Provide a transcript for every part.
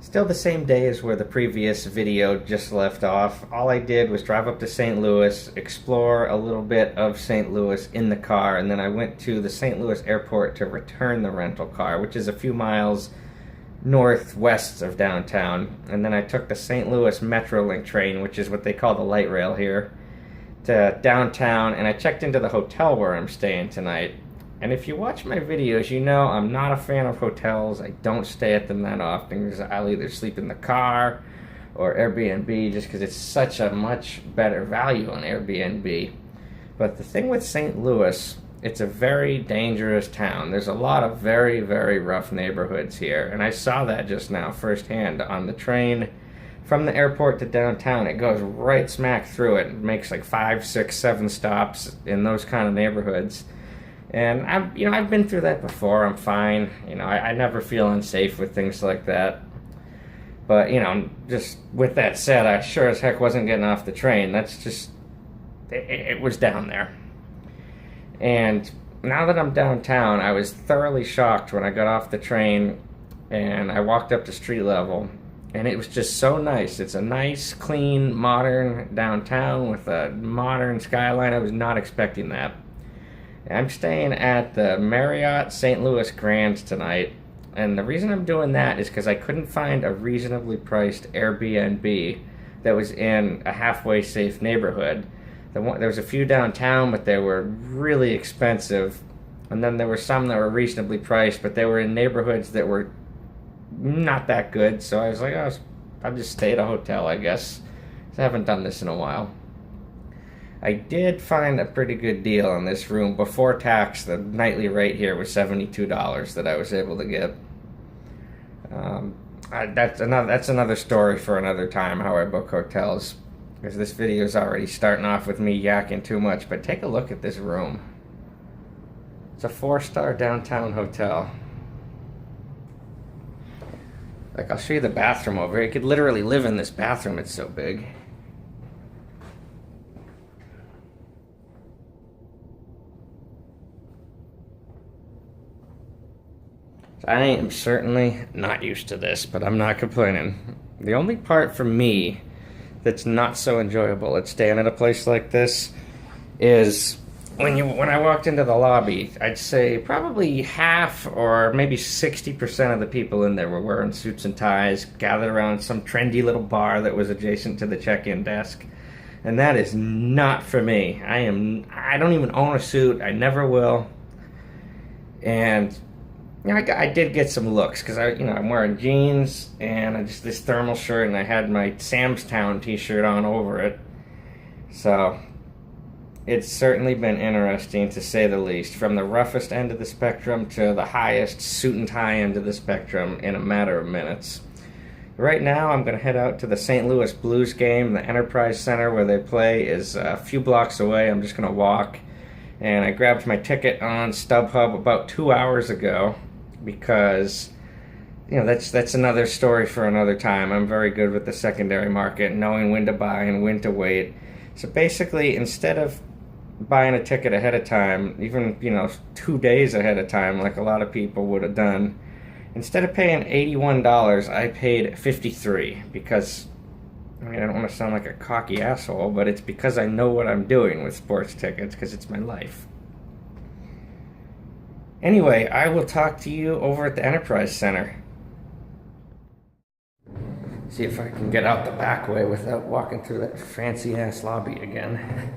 Still the same day as where the previous video just left off. All I did was drive up to St. Louis, explore a little bit of St. Louis in the car, and then I went to the St. Louis airport to return the rental car, which is a few miles northwest of downtown. And then I took the St. Louis Metrolink train, which is what they call the light rail here, to downtown, and I checked into the hotel where I'm staying tonight. And if you watch my videos, you know I'm not a fan of hotels. I don't stay at them that often because I'll either sleep in the car or Airbnb just because it's such a much better value on Airbnb. But the thing with St. Louis, it's a very dangerous town. There's a lot of very, very rough neighborhoods here. And I saw that just now firsthand on the train from the airport to downtown. It goes right smack through it. It makes like 5, 6, 7 stops in those kind of neighborhoods. And I've been through that before. I'm fine. I never feel unsafe with things like that. But just with that said, I sure as heck wasn't getting off the train. That's just it was down there. And now that I'm downtown, I was thoroughly shocked when I got off the train and I walked up to street level, and it was just so nice. It's a nice, clean, modern downtown with a modern skyline. I was not expecting that. I'm staying at the Marriott St. Louis Grand tonight, and the reason I'm doing that is because I couldn't find a reasonably priced Airbnb that was in a halfway safe neighborhood. There was a few downtown, but they were really expensive, and then there were some that were reasonably priced, but they were in neighborhoods that were not that good, so I was like, oh, I'll just stay at a hotel, I guess. I haven't done this in a while. I did find a pretty good deal on this room. Before tax, the nightly rate here was $72 that I was able to get. That's another story for another time, how I book hotels, because this video is already starting off with me yakking too much. But take a look at this room. It's a 4-star downtown hotel. Like, I'll show you the bathroom over here. You could literally live in this bathroom, it's so big. I am certainly not used to this, but I'm not complaining. The only part for me that's not so enjoyable at staying at a place like this is when I walked into the lobby, I'd say probably half or maybe 60% of the people in there were wearing suits and ties, gathered around some trendy little bar that was adjacent to the check-in desk. And that is not for me. I don't even own a suit. I never will. And I did get some looks because I'm wearing jeans and just this thermal shirt, and I had my Sam's Town t-shirt on over it. So it's certainly been interesting, to say the least, from the roughest end of the spectrum to the highest suit and tie end of the spectrum in a matter of minutes. Right now I'm going to head out to the St. Louis Blues game. The Enterprise Center where they play is a few blocks away. I'm just going to walk. And I grabbed my ticket on StubHub about 2 hours ago, because that's another story for another time. I'm very good with the secondary market, knowing when to buy and when to wait. So basically, instead of buying a ticket ahead of time, even 2 days ahead of time like a lot of people would have done, instead of paying $81, I paid $53, because I don't want to sound like a cocky asshole, but it's because I know what I'm doing with sports tickets, because it's my life. Anyway, I will talk to you over at the Enterprise Center. See if I can get out the back way without walking through that fancy-ass lobby again.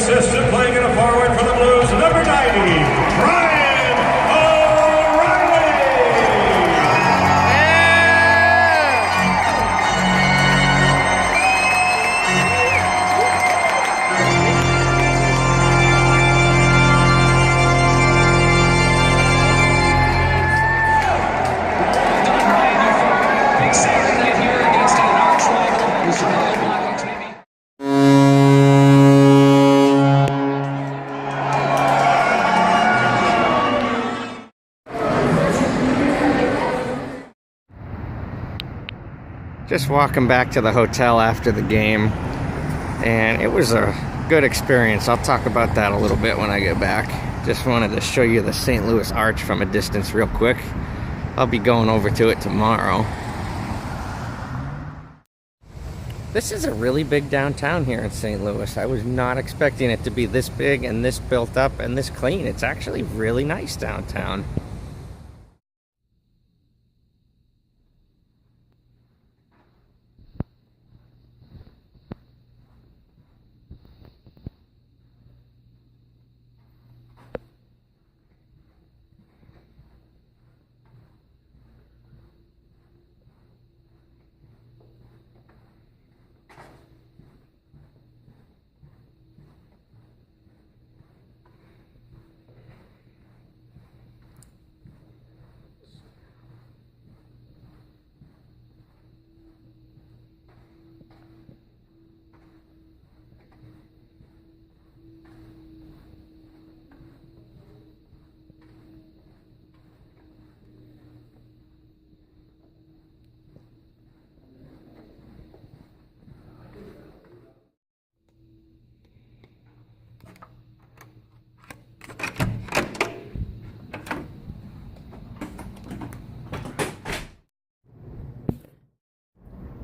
assistant playing in a forward for the Blues, number 90, Brian O'Reilly. Big Saturday night here against an arch rival, the Chicago Blackhawks, maybe. Just walking back to the hotel after the game, and it was a good experience. I'll talk about that a little bit when I get back. Just wanted to show you the St. Louis Arch from a distance real quick. I'll be going over to it tomorrow. This is a really big downtown here in St. Louis. I was not expecting it to be this big and this built up and this clean. It's actually really nice downtown.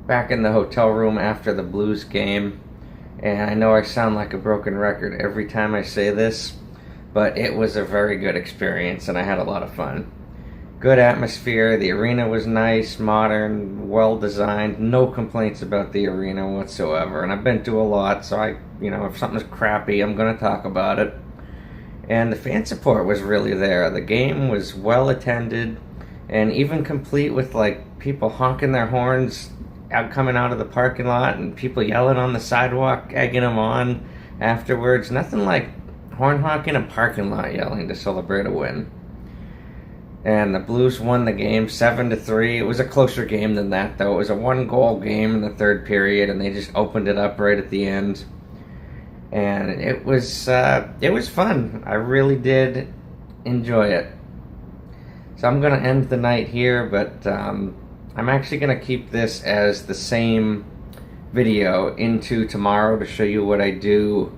Back in the hotel room after the Blues game, and I know I sound like a broken record every time I say this, but it was a very good experience and I had a lot of fun. Good atmosphere, the arena was nice, modern, well designed, no complaints about the arena whatsoever, and I've been to a lot, so if something's crappy, I'm going to talk about it. And the fan support was really there. The game was well attended and even complete with like people honking their horns coming out of the parking lot and people yelling on the sidewalk, egging them on afterwards. Nothing like horn honking a parking lot yelling to celebrate a win. And the Blues won the game 7-3. It was a closer game than that, though. It was a 1-goal game in the third period, and they just opened it up right at the end. And it was fun. I really did enjoy it. So I'm going to end the night here, but I'm actually going to keep this as the same video into tomorrow to show you what I do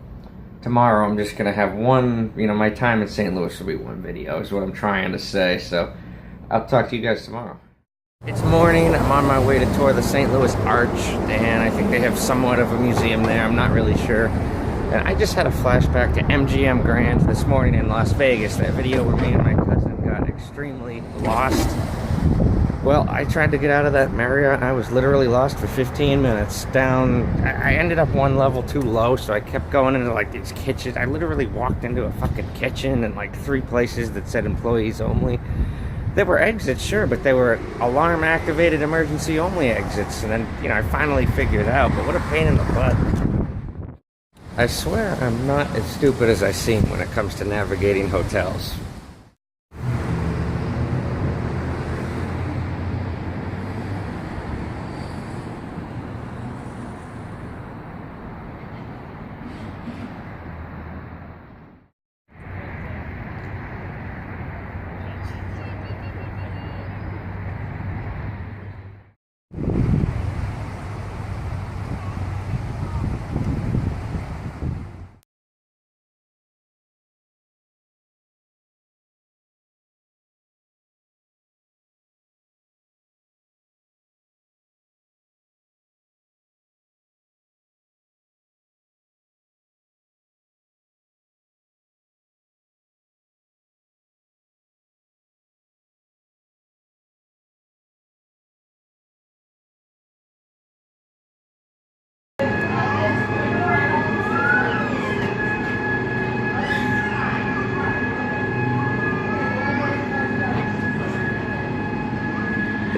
tomorrow. I'm just going to have one, my time in St. Louis will be one video is what I'm trying to say. So I'll talk to you guys tomorrow. It's morning. I'm on my way to tour the St. Louis Arch, and I think they have somewhat of a museum there. I'm not really sure. And I just had a flashback to MGM Grand this morning in Las Vegas. That video where me and my cousin got extremely lost. Well, I tried to get out of that Marriott. I was literally lost for 15 minutes down. I ended up one level too low, so I kept going into like these kitchens. I literally walked into a fucking kitchen and like 3 places that said employees only. There were exits, sure, but they were alarm activated emergency only exits. And then, I finally figured it out, but what a pain in the butt. I swear I'm not as stupid as I seem when it comes to navigating hotels.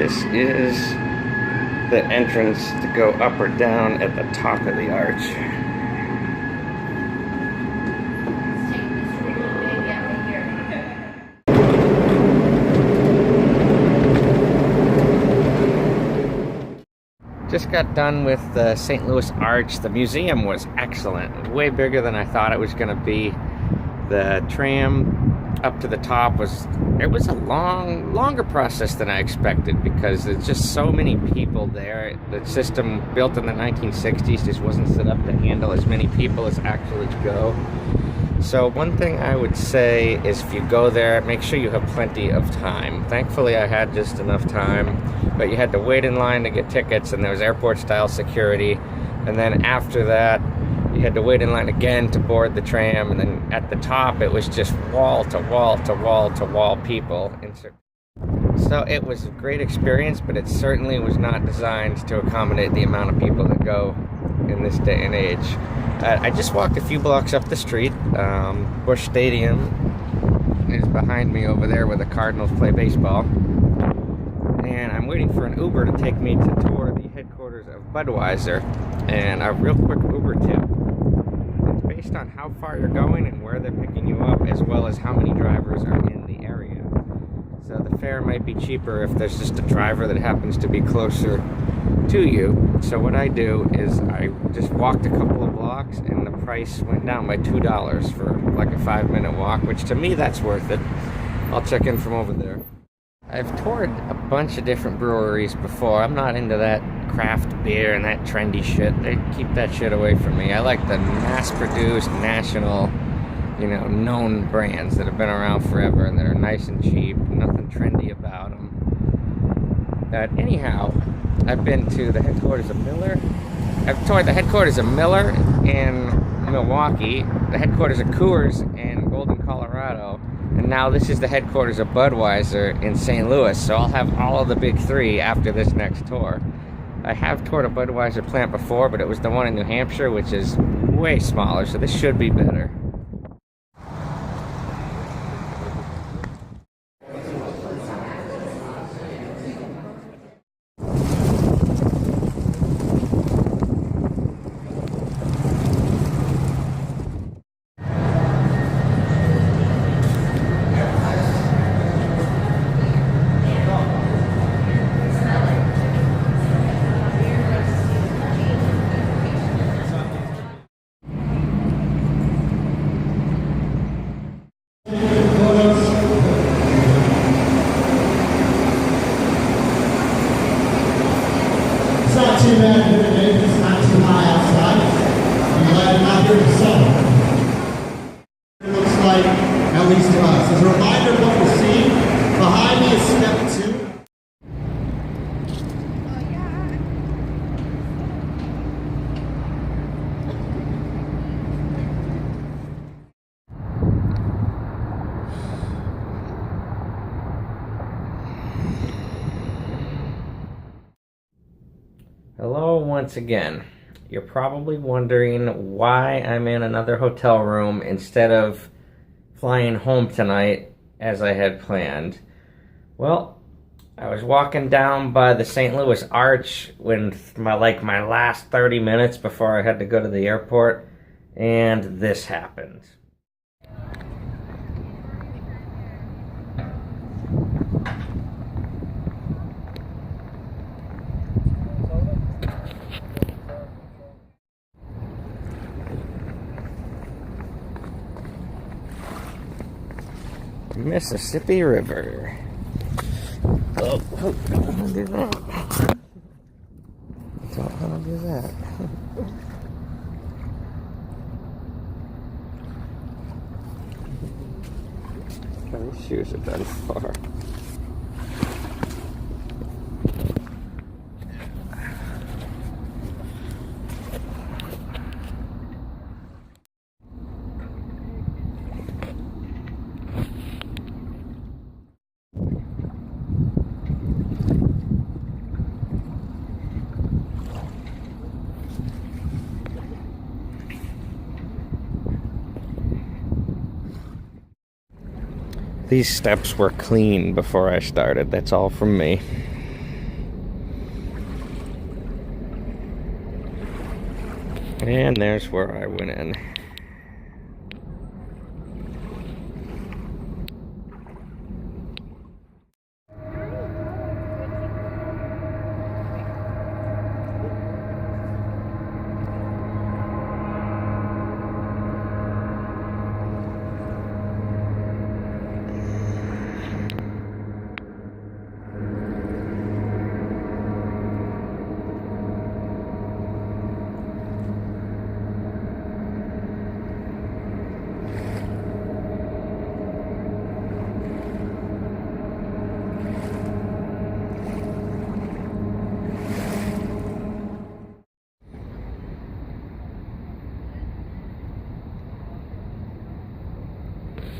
This is the entrance to go up or down at the top of the arch. Just got done with the St. Louis Arch. The museum was excellent, way bigger than I thought it was going to be. The tram up to the top was a longer process than I expected, because there's just so many people there. The system built in the 1960s just wasn't set up to handle as many people as actually go. So one thing I would say is, if you go there, make sure you have plenty of time. Thankfully, I had just enough time, but you had to wait in line to get tickets, and there was airport-style security. And then after that, you had to wait in line again to board the tram. And then at the top, it was just wall to wall to wall to wall people. So it was a great experience, but it certainly was not designed to accommodate the amount of people that go in this day and age. I just walked a few blocks up the street. Busch Stadium is behind me over there where the Cardinals play baseball. And I'm waiting for an Uber to take me to tour the headquarters of Budweiser. And a real quick Uber tip. It's based on how far you're going and where they're picking you up, as well as how many drivers are in the area. So the fare might be cheaper if there's just a driver that happens to be closer to you. So what I do is I just walked a couple of blocks, and the price went down by $2 for like a 5-minute walk, which to me, that's worth it. I'll check in from over there. I've toured a bunch of different breweries before. I'm not into that craft beer and that trendy shit. They keep that shit away from me. I like the mass-produced, national, known brands that have been around forever and that are nice and cheap. Nothing trendy about them. Anyhow, I've been to the headquarters of Miller. I've toured the headquarters of Miller in Milwaukee, the headquarters of Coors in Golden, Colorado, and now this is the headquarters of Budweiser in St. Louis, so I'll have all of the big three after this next tour. I have toured a Budweiser plant before, but it was the one in New Hampshire, which is way smaller, so this should be better. Too bad here today, it's not too high outside. I'm glad I'm not here in the summer. It looks like, at least to us. As a reminder of what we're seeing, behind me is step 2. Hello once again. You're probably wondering why I'm in another hotel room instead of flying home tonight as I had planned. Well, I was walking down by the St. Louis Arch when my last 30 minutes before I had to go to the airport, and this happened. Mississippi River. Oh, don't want to do that. Don't want to do that. These shoes are done for. These steps were clean before I started. That's all from me. And there's where I went in.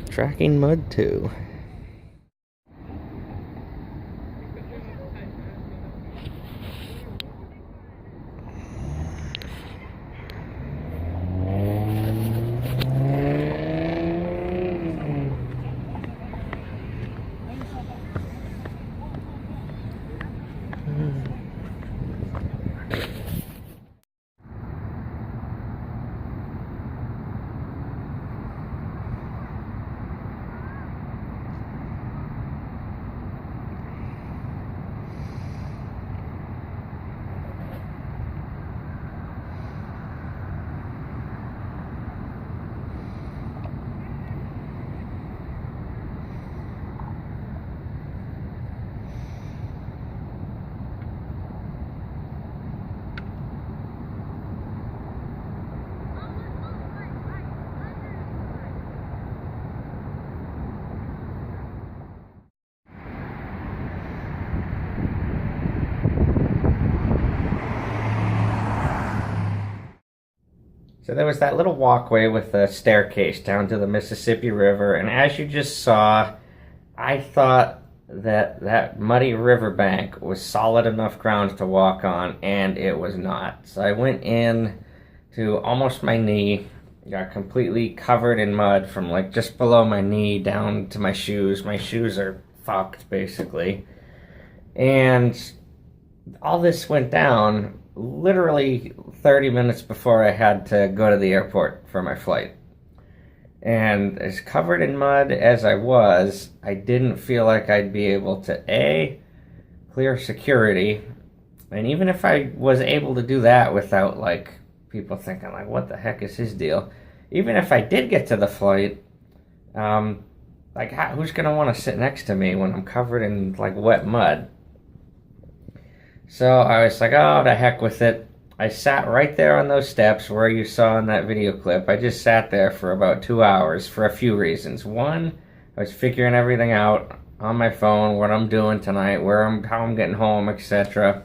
Tracking mud too. So there was that little walkway with a staircase down to the Mississippi River, and as you just saw, I thought that that muddy riverbank was solid enough ground to walk on, and it was not. So I went in to almost my knee, got completely covered in mud from like just below my knee down to my shoes. My shoes are fucked, basically. And all this went down literally 30 minutes before I had to go to the airport for my flight. And as covered in mud as I was, I didn't feel like I'd be able to, A, clear security, and even if I was able to do that without, like, people thinking, like, what the heck is his deal? Even if I did get to the flight, who's going to want to sit next to me when I'm covered in, like, wet mud? So I was like, oh, the heck with it. I sat right there on those steps where you saw in that video clip. I just sat there for about 2 hours for a few reasons. One, I was figuring everything out on my phone, what I'm doing tonight, how I'm getting home, etc.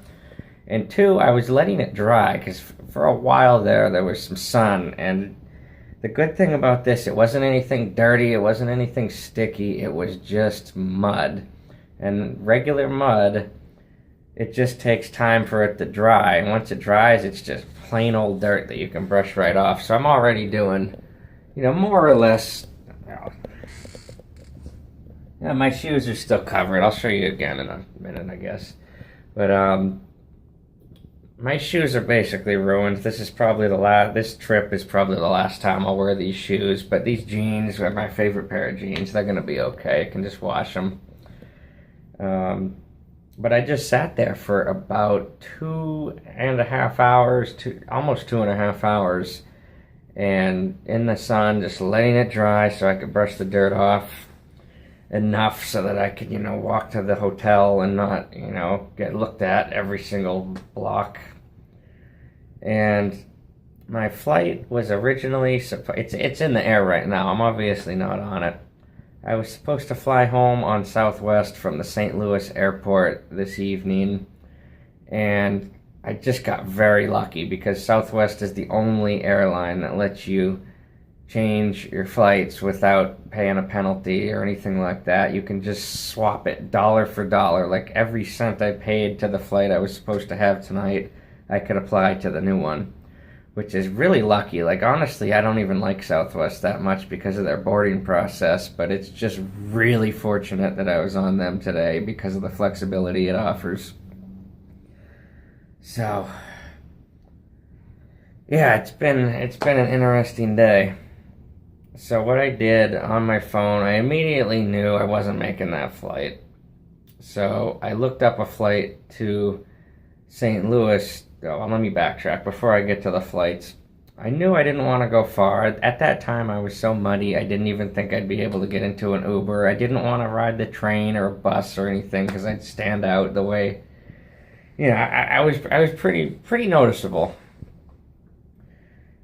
And two, I was letting it dry, because for a while there was some sun. And the good thing about this, it wasn't anything dirty, it wasn't anything sticky, it was just mud. And regular mud, it just takes time for it to dry. And once it dries, it's just plain old dirt that you can brush right off. So I'm already doing, more or less. Yeah, my shoes are still covered. I'll show you again in a minute, I guess. But my shoes are basically ruined. This trip is probably the last time I'll wear these shoes. But these jeans are my favorite pair of jeans. They're gonna be okay. I can just wash them. But I just sat there for about 2.5 hours, almost 2.5 hours, and in the sun, just letting it dry so I could brush the dirt off enough so that I could, walk to the hotel and not, get looked at every single block. And my flight was originally it's in the air right now. I'm obviously not on it. I was supposed to fly home on Southwest from the St. Louis airport this evening, and I just got very lucky because Southwest is the only airline that lets you change your flights without paying a penalty or anything like that. You can just swap it dollar for dollar. Like every cent I paid to the flight I was supposed to have tonight, I could apply to the new one, which is really lucky. Like, honestly, I don't even like Southwest that much because of their boarding process, but it's just really fortunate that I was on them today because of the flexibility it offers. So, Yeah, it's been an interesting day. So what I did on my phone, I immediately knew I wasn't making that flight. So I looked up a flight to St. Louis. Oh, well, let me backtrack before I get to the flights. I knew I didn't want to go far. At that time, I was so muddy, I didn't even think I'd be able to get into an Uber. I didn't want to ride the train or a bus or anything because I'd stand out the way. I was pretty noticeable.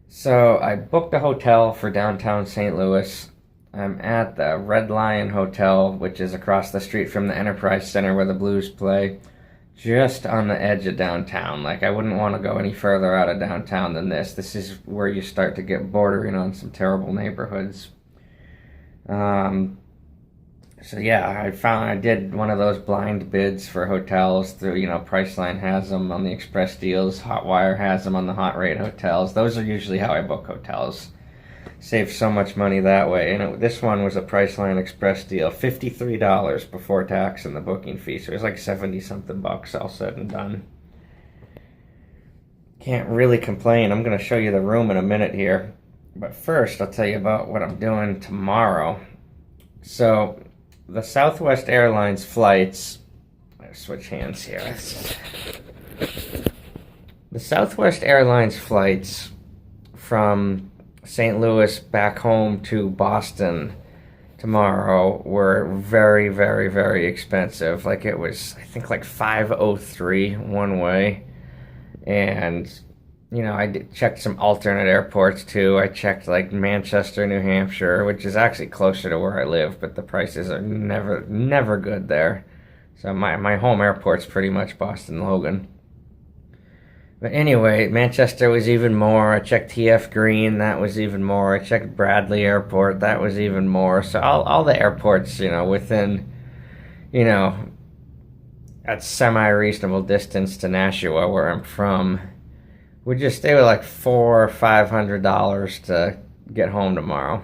So I booked a hotel for downtown St. Louis. I'm at the Red Lion Hotel, which is across the street from the Enterprise Center where the Blues play, just on the edge of downtown. Like, I wouldn't want to go any further out of downtown than this. This is where you start to get bordering on some terrible neighborhoods. So yeah, I did one of those blind bids for hotels through, Priceline has them on the Express Deals, Hotwire has them on the Hot Rate hotels. Those are usually how I book hotels. Save so much money that way. And this one was a Priceline Express deal, $53 before tax and the booking fee. So it was like 70 something bucks all said and done. Can't really complain. I'm going to show you the room in a minute here. But first, I'll tell you about what I'm doing tomorrow. So the Southwest Airlines flights, I'll switch hands here. The Southwest Airlines flights from St. Louis back home to Boston tomorrow were very, very, very expensive. Like, it was, I think, like $503 one way. And, I checked some alternate airports too. I checked like Manchester, New Hampshire, which is actually closer to where I live, but the prices are never good there. So my home airport's pretty much Boston Logan. But anyway, Manchester was even more. I checked TF Green, that was even more. I checked Bradley Airport, that was even more. So all the airports, within, at semi-reasonable distance to Nashua, where I'm from, they were like $400 or $500 to get home tomorrow.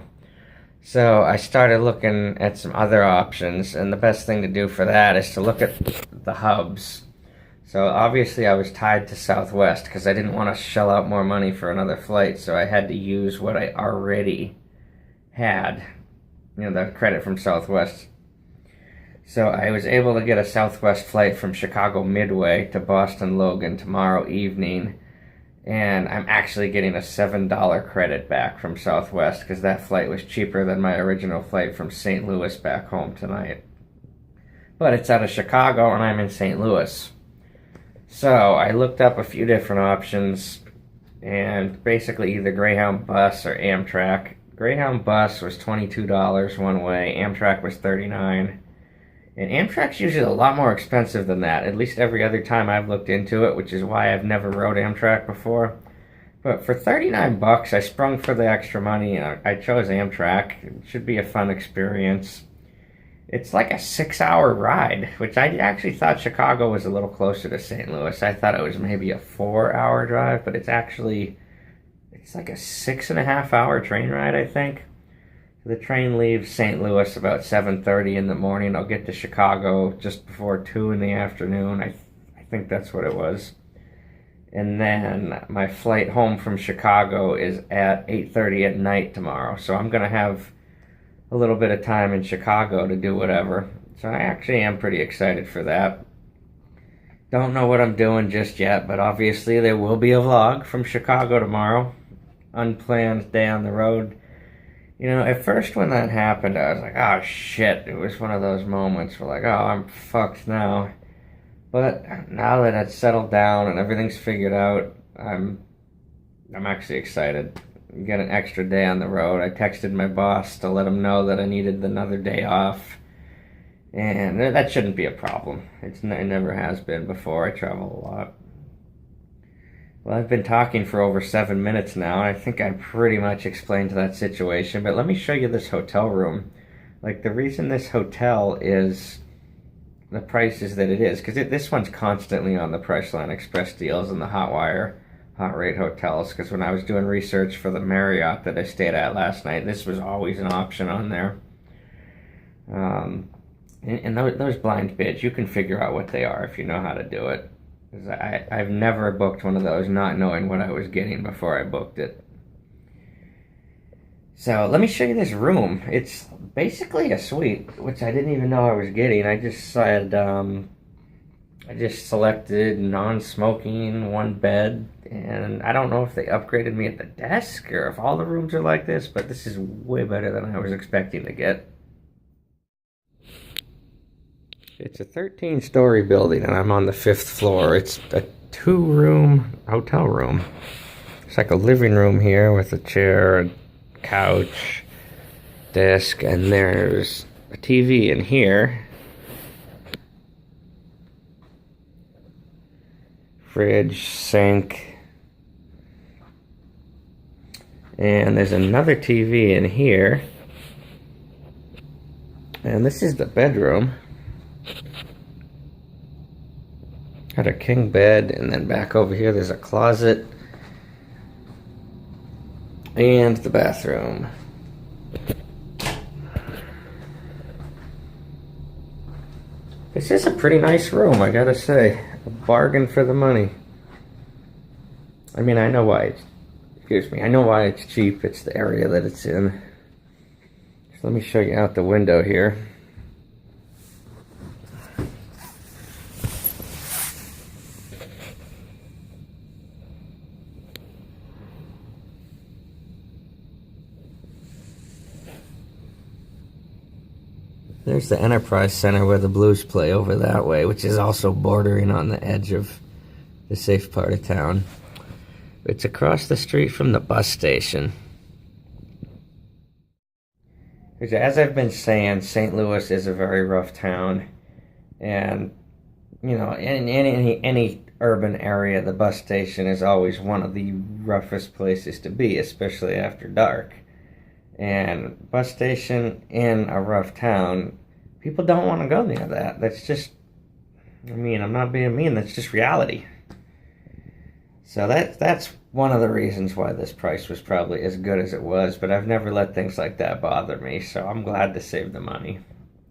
So I started looking at some other options, and the best thing to do for that is to look at the hubs. So obviously I was tied to Southwest because I didn't want to shell out more money for another flight, so I had to use what I already had, the credit from Southwest. So I was able to get a Southwest flight from Chicago Midway to Boston Logan tomorrow evening, and I'm actually getting a $7 credit back from Southwest because that flight was cheaper than my original flight from St. Louis back home tonight. But it's out of Chicago and I'm in St. Louis. So I looked up a few different options, and basically either Greyhound bus or Amtrak. Greyhound bus was $22 one way, Amtrak was $39. And Amtrak's usually a lot more expensive than that, at least every other time I've looked into it, which is why I've never rode Amtrak before. But for $39, I sprung for the extra money, and I chose Amtrak. It should be a fun experience. It's like a 6-hour ride, which I actually thought Chicago was a little closer to St. Louis. I thought it was maybe a 4-hour drive, but it's like a 6.5-hour train ride, I think. The train leaves St. Louis about 7:30 in the morning. I'll get to Chicago just before 2 in the afternoon. I think that's what it was. And then my flight home from Chicago is at 8:30 at night tomorrow. So I'm going to have a little bit of time in Chicago to do whatever. So I actually am pretty excited for that. Don't know what I'm doing just yet, but obviously there will be a vlog from Chicago tomorrow. Unplanned day on the road. At first when that happened, I was like, oh shit. It was one of those moments where like, oh, I'm fucked now. But now that it's settled down and everything's figured out, I'm actually excited. Get an extra day on the road. I texted my boss to let him know that I needed another day off. And that shouldn't be a problem. It never has been before. I travel a lot. Well, I've been talking for over 7 minutes now, and I think I pretty much explained that situation, but let me show you this hotel room. Like, the reason this hotel is the prices that it is, because this one's constantly on the Priceline Express Deals and the Hotwire, Hot Rate hotels, because when I was doing research for the Marriott that I stayed at last night, this was always an option on there. And those blind bids, you can figure out what they are if you know how to do it. 'Cause I've never booked one of those not knowing what I was getting before I booked it. So let me show you this room. It's basically a suite, which I didn't even know I was getting. I just said, I just selected non-smoking, one bed, and I don't know if they upgraded me at the desk or if all the rooms are like this, but this is way better than I was expecting to get. It's a 13-story building, and I'm on the 5th floor. It's a 2-room hotel room. It's like a living room here with a chair, a couch, desk, and there's a TV in here. Fridge, sink. And there's another TV in here. And this is the bedroom. Got a king bed, and then back over here there's a closet and the bathroom. This is a pretty nice room, I gotta say. A bargain for the money. I mean, I know why it's cheap. It's the area that it's in. So let me show you out the window here. There's the Enterprise Center where the Blues play over that way, which is also bordering on the edge of the safe part of town. It's across the street from the bus station. As I've been saying, St. Louis is a very rough town. And, you know, in any urban area, the bus station is always one of the roughest places to be, especially after dark. And bus station in a rough town, people don't want to go near that. That's just, I mean, I'm not being mean, that's just reality. So that's one of the reasons why this price was probably as good as it was, but I've never let things like that bother me, so I'm glad to save the money.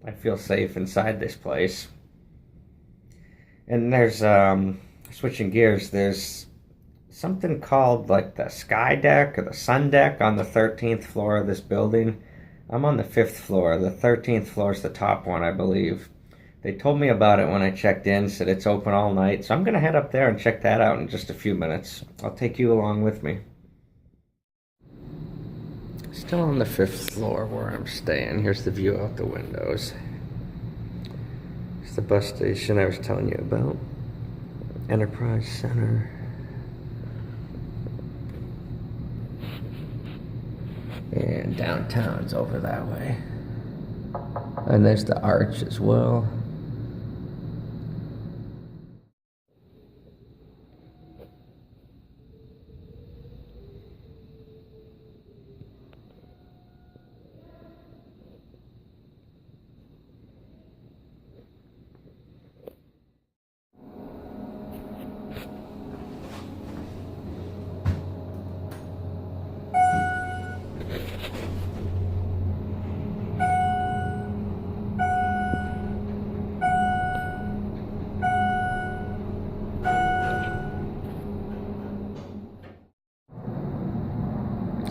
I feel safe inside this place. And there's, switching gears, there's something called like the sky deck or the sun deck on the 13th floor of this building. I'm on the 5th floor. The 13th floor is the top one, I believe. They told me about it when I checked in, said it's open all night, so I'm going to head up there and check that out in just a few minutes. I'll take you along with me. Still on the 5th floor where I'm staying. Here's the view out the windows. It's the bus station I was telling you about. Enterprise Center. And downtown's over that way. And there's the arch as well.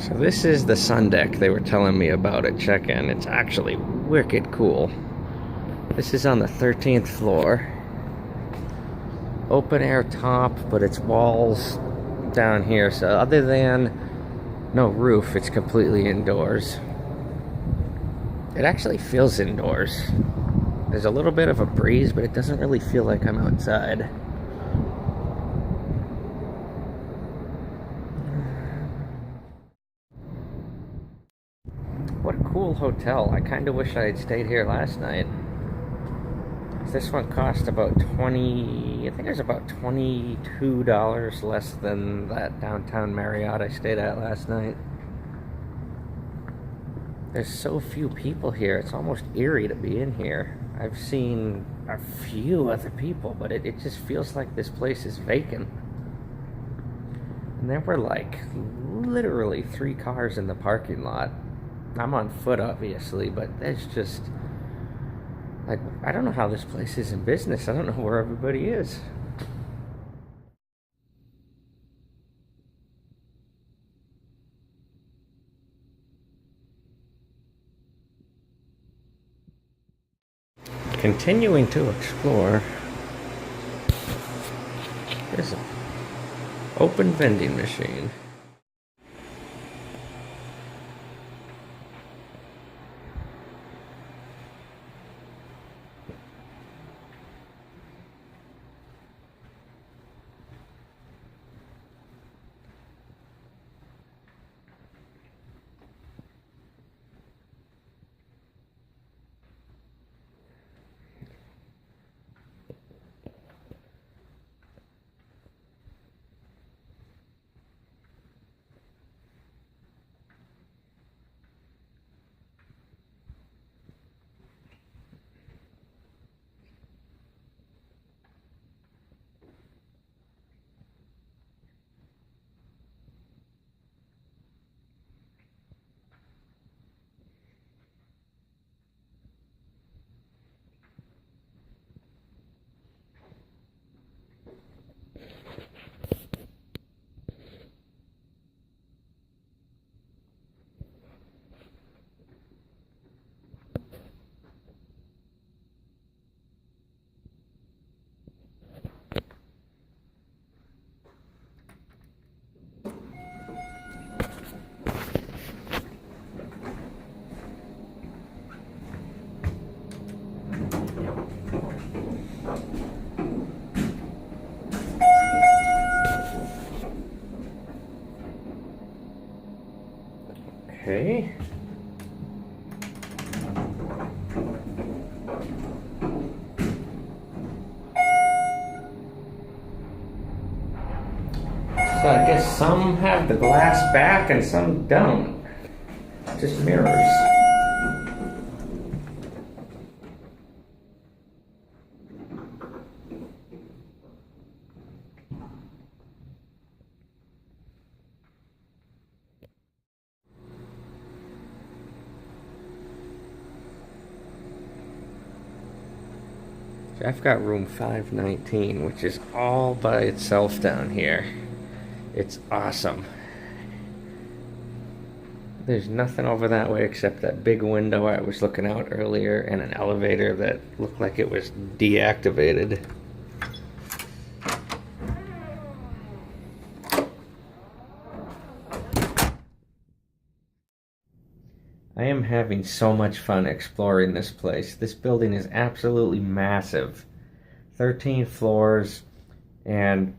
So this is the sun deck they were telling me about at check-in. It's actually wicked cool. This is on the 13th floor. Open air top, but it's walls down here. So other than no roof, it's completely indoors. It actually feels indoors. There's a little bit of a breeze, but it doesn't really feel like I'm outside. What a cool hotel. I kind of wish I had stayed here last night. This one cost about I think it was about $22 less than that downtown Marriott I stayed at last night. There's so few people here, it's almost eerie to be in here. I've seen a few other people, but it just feels like this place is vacant. And there were like literally 3 cars in the parking lot. I'm on foot, obviously, but there's just, like, I don't know how this place is in business. I don't know where everybody is. Continuing to explore. There's an open vending machine. Okay. So I guess some have the glass back and some don't. Just mirrors. I've got room 519, which is all by itself down here. It's awesome. There's nothing over that way except that big window I was looking out earlier and an elevator that looked like it was deactivated. I am having so much fun exploring this place. This building is absolutely massive. 13 floors, and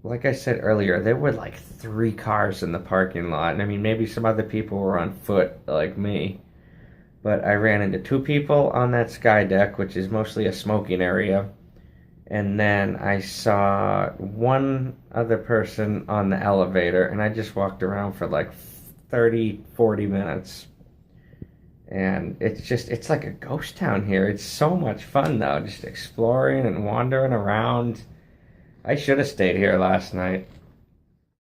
like I said earlier, there were like 3 cars in the parking lot. And I mean, maybe some other people were on foot like me. But I ran into 2 people on that sky deck, which is mostly a smoking area. And then I saw 1 other person on the elevator, and I just walked around for like 30, 40 minutes. And it's like a ghost town here. It's so much fun though, just exploring and wandering around. I should have stayed here last night.